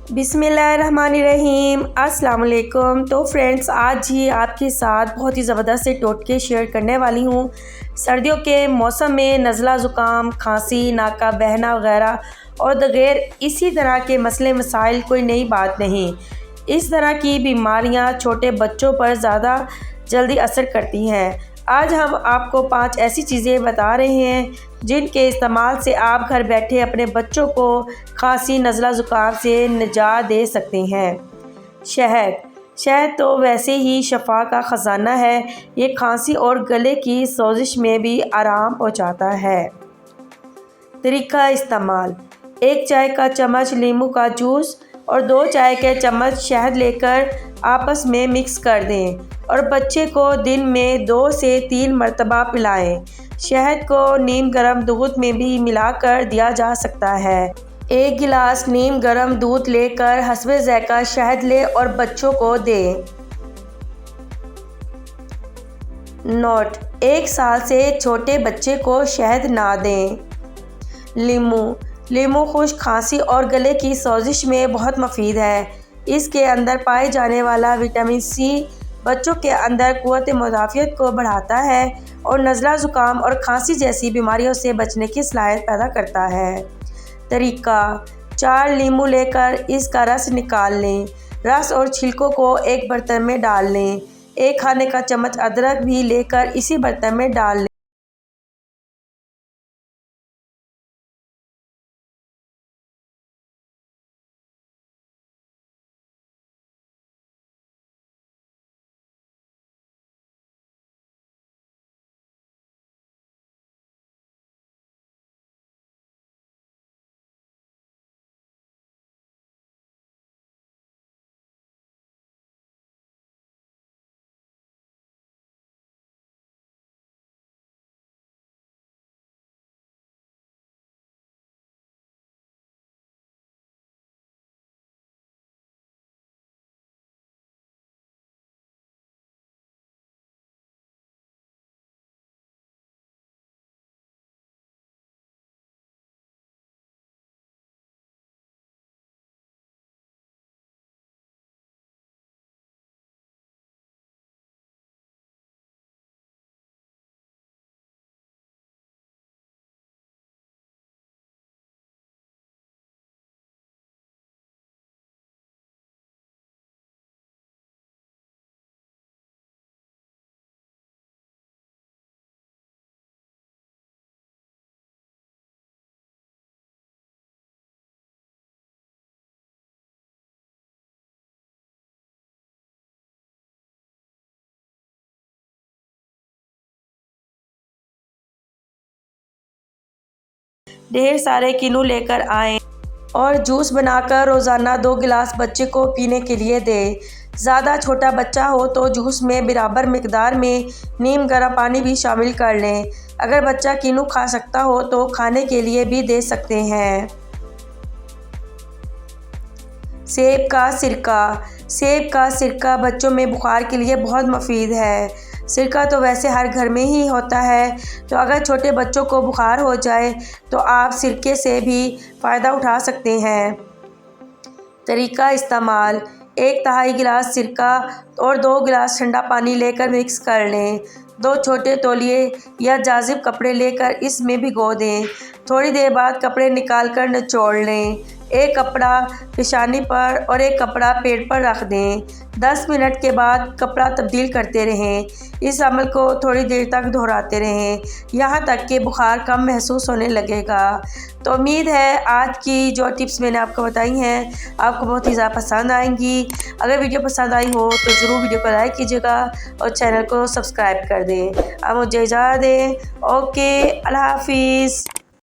बिस्मिल्लाहिर्रहमानिर्रहीम। अस्सलाम वालेकुम। तो फ्रेंड्स, आज ही आपके साथ बहुत ही ज़बरदस्त से टोटके शेयर करने वाली हूँ। सर्दियों के मौसम में नज़ला ज़ुकाम, खांसी, नाक का बहना वगैरह और दगैर इसी तरह के मसले मसाइल कोई नई बात नहीं। इस तरह की बीमारियाँ छोटे बच्चों पर ज़्यादा जल्दी असर करती हैं। आज हम आपको 5 ऐसी चीज़ें बता रहे हैं जिनके इस्तेमाल से आप घर बैठे अपने बच्चों को खांसी, नज़ला ज़ुकाम से निजात दे सकते हैं। शहद तो वैसे ही शफा का ख़जाना है। ये खांसी और गले की सोजिश में भी आराम पहुंचाता है। तरीका इस्तेमाल: 1 चाय का चम्मच नींबू का जूस और 2 चाय के चम्मच शहद लेकर आपस में मिक्स कर दें और बच्चे को दिन में 2 से 3 मरतबा पिलाएं। शहद को नीम गर्म दूध में भी मिलाकर दिया जा सकता है। 1 गिलास नीम गर्म दूध लेकर हस्बे ज़ायक़ा शहद लें और बच्चों को दें। नोट: 1 साल से छोटे बच्चे को शहद ना दें। लीमू खुश्क खांसी और गले की सोजिश में बहुत मुफीद है। इसके अंदर पाए जाने वाला विटामिन सी बच्चों के अंदर क़ुव्वत मुदाफ़ियत को बढ़ाता है और नज़ला ज़ुकाम और खांसी जैसी बीमारियों से बचने की सलाहियत पैदा करता है। तरीका: 4 नींबू लेकर इसका रस निकाल लें। रस और छिलकों को एक बर्तन में डाल लें। 1 खाने का चम्मच अदरक भी लेकर इसी बर्तन में डाल लें। ढेर सारे किन्नू लेकर आएं और जूस बनाकर रोज़ाना 2 गिलास बच्चे को पीने के लिए दें। ज़्यादा छोटा बच्चा हो तो जूस में बराबर मिकदार में नीम गर्म पानी भी शामिल कर लें। अगर बच्चा किन्नू खा सकता हो तो खाने के लिए भी दे सकते हैं। सेब का सिरका बच्चों में बुखार के लिए बहुत मुफीद है। सिरका तो वैसे हर घर में ही होता है, तो अगर छोटे बच्चों को बुखार हो जाए तो आप सिरके से भी फ़ायदा उठा सकते हैं। तरीका इस्तेमाल: 1 तिहाई गिलास सिरका और 2 गिलास ठंडा पानी लेकर मिक्स कर लें। 2 छोटे तौलिए या जाजिब कपड़े लेकर इसमें भिगो दें। थोड़ी देर बाद कपड़े निकालकर निचोड़ लें। 1 कपड़ा पेशानी पर और 1 कपड़ा पेट पर रख दें। 10 मिनट के बाद कपड़ा तब्दील करते रहें। इस अमल को थोड़ी देर तक दोहराते रहें, यहाँ तक कि बुखार कम महसूस होने लगेगा। तो उम्मीद है आज की जो टिप्स मैंने आपको बताई हैं आपको बहुत ही ज़्यादा पसंद आएंगी। अगर वीडियो पसंद आई हो तो ज़रूर वीडियो को लाइक कीजिएगा और चैनल को सब्सक्राइब कर दें। अब मुझे इजाज़त दें। ओके, अल्लाह हाफिज़।